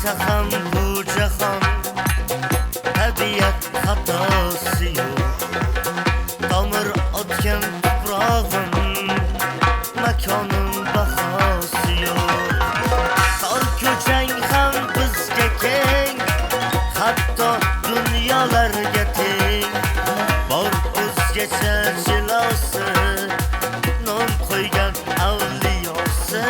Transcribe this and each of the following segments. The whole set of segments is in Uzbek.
bo'lsa ham bu jahon tabiat xatosi yo'q. Tomir otgan tuprog'im, makonim bahosi yo'q. Tor ko'chang ham bizga keng, hatto dunyolarga teng. Bor o'zgacha jilosi, nom qo'ygan avliyosi.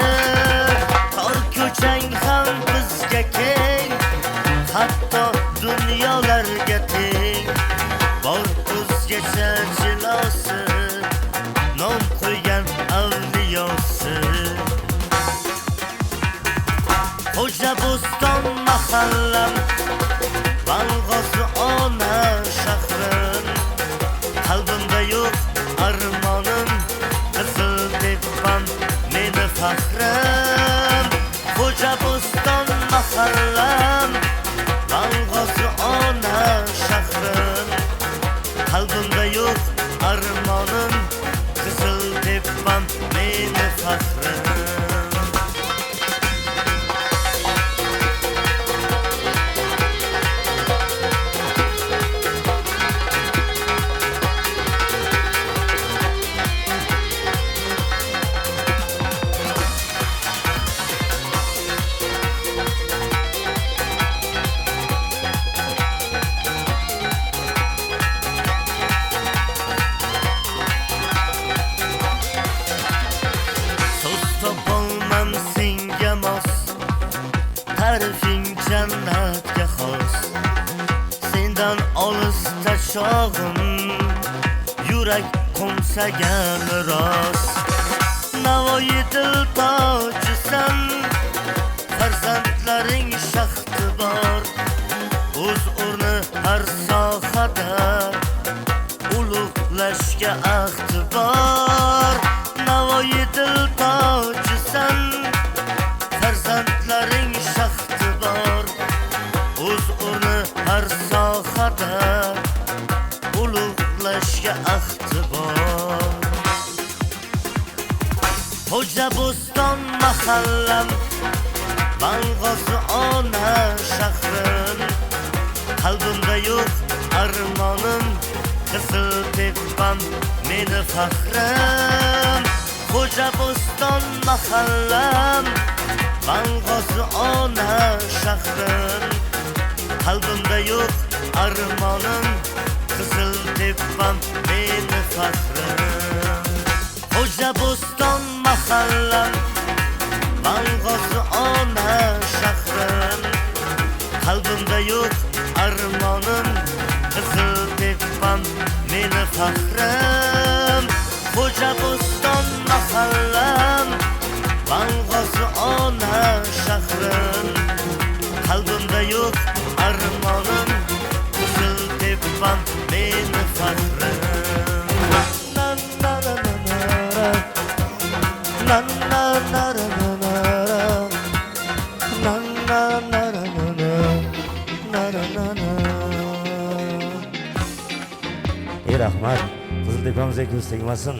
Tor ko'chang ham bizga keng, hatto dunyolarga teng. Bor o'zgacha jilosi, nom qo'ygan avliyosi. Xo'jaboston mahallam, Valg'ozi ona shahrim. Qalbimda yo'q armonim, qizil teppam meni faxrim. Xo'jaboston mahallam, Valg'ozi ona shahrim. Qalbimda yo'q armonim, qizil teppam meni faxrim. Topolmam senga mos, ta'rifing jannatga xos. Sendan olisda chog'im, yurak qo'msagan rost. Navoiy dil tojisan, farzandlaring shaxti bor. O'z o'rni har sohada, ulug'lashga ahdi bor. Navoiy dil tojisan, farzandlaring shaxti bor. O'z o'rni har sohada, ulug'lashga ahdi bor. Xo'jaboston mahallam, Valg'ozi ona shahrim. Qalbimda yo'q armonim, qizil teppam meni faxrim. Xo'jaboston mahallam, Valg'ozi ona shahrim. Qalbimda yo'q armonim, qizil teppam meni faxrim. Xo'jaboston mahallam, Valg'ozi ona shahrim. Qalbimda yo'q armonim, qizil teppam meni faxrim. Xo'jaboston mahallam, Valg'ozi ona shahrim. Qalbimda yo'q armonim, qizil teppam meni faxrim. Rahmat. Qizil tepamizga ko'z tegmasin.